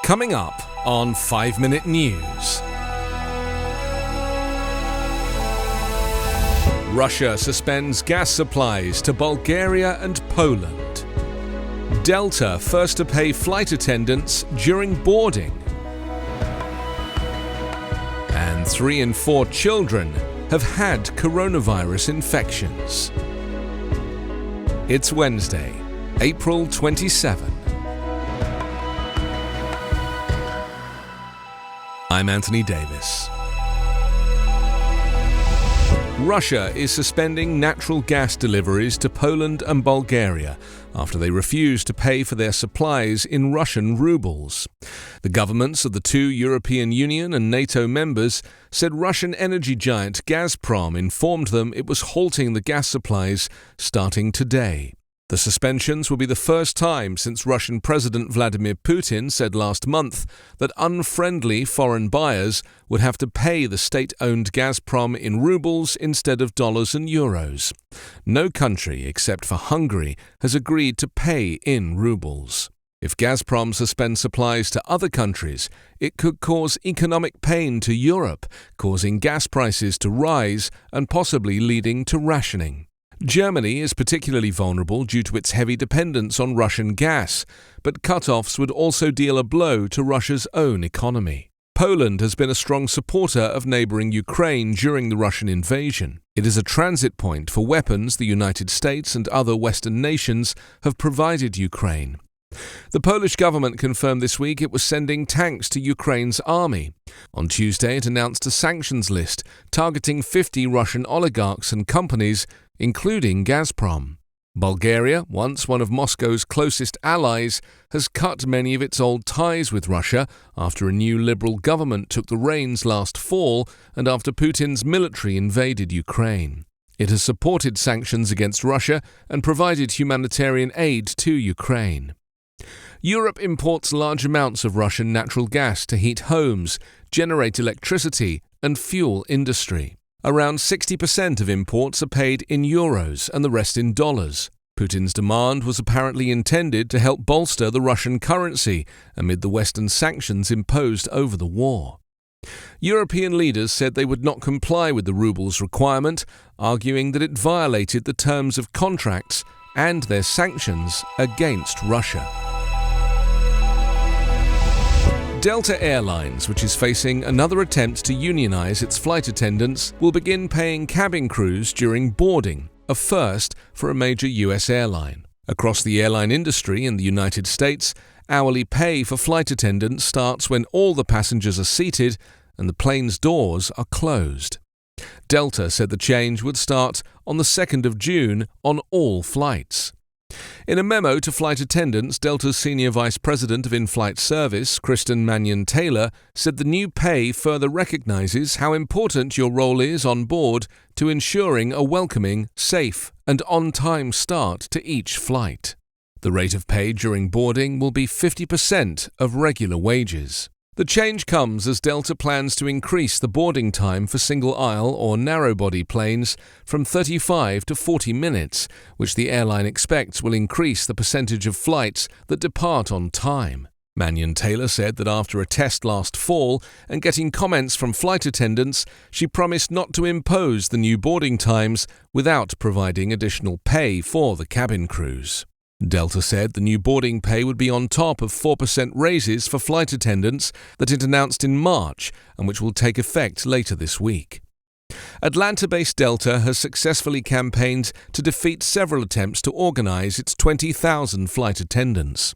Coming up on 5 Minute News. Russia suspends gas supplies to Bulgaria and Poland. Delta first to pay flight attendants during boarding. And 3 in 4 children have had coronavirus infections. It's Wednesday, April 27. I'm Anthony Davis. Russia is suspending natural gas deliveries to Poland and Bulgaria after they refuse to pay for their supplies in Russian rubles. The governments of the 2 European Union and NATO members said Russian energy giant Gazprom informed them it was halting the gas supplies starting today. The suspensions will be the first time since Russian President Vladimir Putin said last month that unfriendly foreign buyers would have to pay the state-owned Gazprom in rubles instead of dollars and euros. No country, except for Hungary, has agreed to pay in rubles. If Gazprom suspends supplies to other countries, it could cause economic pain to Europe, causing gas prices to rise and possibly leading to rationing. Germany is particularly vulnerable due to its heavy dependence on Russian gas, but cut-offs would also deal a blow to Russia's own economy. Poland has been a strong supporter of neighbouring Ukraine during the Russian invasion. It is a transit point for weapons the United States and other Western nations have provided Ukraine. The Polish government confirmed this week it was sending tanks to Ukraine's army. On Tuesday, it announced a sanctions list targeting 50 Russian oligarchs and companies, including Gazprom. Bulgaria, once one of Moscow's closest allies, has cut many of its old ties with Russia after a new liberal government took the reins last fall and after Putin's military invaded Ukraine. It has supported sanctions against Russia and provided humanitarian aid to Ukraine. Europe imports large amounts of Russian natural gas to heat homes, generate electricity, and fuel industry. Around 60% of imports are paid in euros and the rest in dollars. Putin's demand was apparently intended to help bolster the Russian currency amid the Western sanctions imposed over the war. European leaders said they would not comply with the ruble's requirement, arguing that it violated the terms of contracts and their sanctions against Russia. Delta Airlines, which is facing another attempt to unionize its flight attendants, will begin paying cabin crews during boarding, a first for a major US airline. Across the airline industry in the United States, hourly pay for flight attendants starts when all the passengers are seated and the plane's doors are closed. Delta said the change would start on the 2nd of June on all flights. In a memo to flight attendants, Delta's Senior Vice President of In-Flight Service, Kristen Mannion-Taylor, said the new pay further recognizes how important your role is on board to ensuring a welcoming, safe, and on-time start to each flight. The rate of pay during boarding will be 50% of regular wages. The change comes as Delta plans to increase the boarding time for single-aisle or narrow-body planes from 35 to 40 minutes, which the airline expects will increase the percentage of flights that depart on time. Mannion-Taylor said that after a test last fall and getting comments from flight attendants, she promised not to impose the new boarding times without providing additional pay for the cabin crews. Delta said the new boarding pay would be on top of 4% raises for flight attendants that it announced in March and which will take effect later this week. Atlanta-based Delta has successfully campaigned to defeat several attempts to organize its 20,000 flight attendants.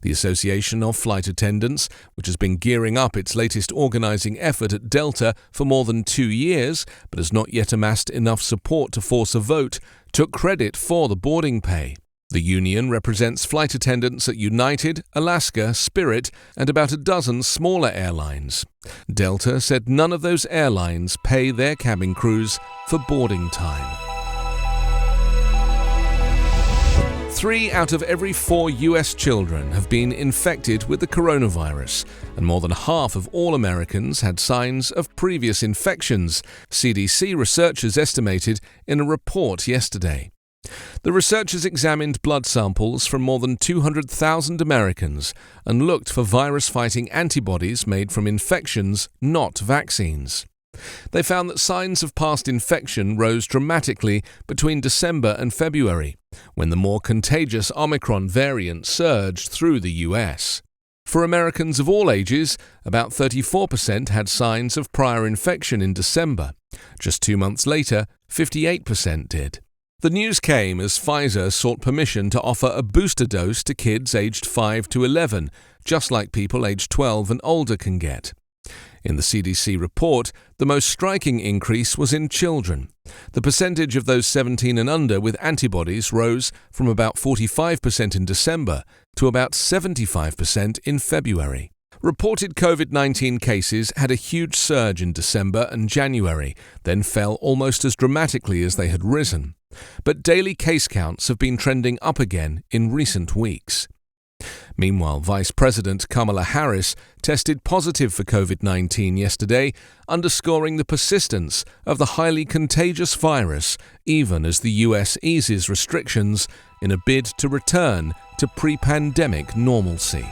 The Association of Flight Attendants, which has been gearing up its latest organizing effort at Delta for more than 2 years but has not yet amassed enough support to force a vote, took credit for the boarding pay. The union represents flight attendants at United, Alaska, Spirit, and about a dozen smaller airlines. Delta said none of those airlines pay their cabin crews for boarding time. 3 out of every 4 US children have been infected with the coronavirus, and more than half of all Americans had signs of previous infections, CDC researchers estimated in a report yesterday. The researchers examined blood samples from more than 200,000 Americans and looked for virus-fighting antibodies made from infections, not vaccines. They found that signs of past infection rose dramatically between December and February, when the more contagious Omicron variant surged through the US. For Americans of all ages, about 34% had signs of prior infection in December. Just 2 months later, 58% did. The news came as Pfizer sought permission to offer a booster dose to kids aged 5 to 11, just like people aged 12 and older can get. In the CDC report, the most striking increase was in children. The percentage of those 17 and under with antibodies rose from about 45% in December to about 75% in February. Reported COVID-19 cases had a huge surge in December and January, then fell almost as dramatically as they had risen. But daily case counts have been trending up again in recent weeks. Meanwhile, Vice President Kamala Harris tested positive for COVID-19 yesterday, underscoring the persistence of the highly contagious virus, even as the US eases restrictions in a bid to return to pre-pandemic normalcy.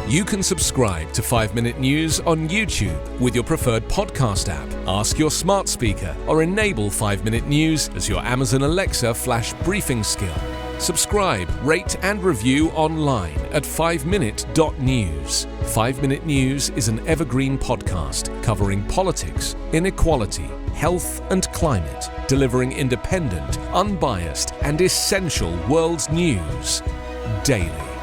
You can subscribe to 5-Minute News on YouTube with your preferred podcast app. Ask your smart speaker or enable 5-Minute News as your Amazon Alexa flash briefing skill. Subscribe, rate and review online at 5minute.news. 5-Minute News is an Evergreen podcast covering politics, inequality, health and climate, delivering independent, unbiased and essential world news daily.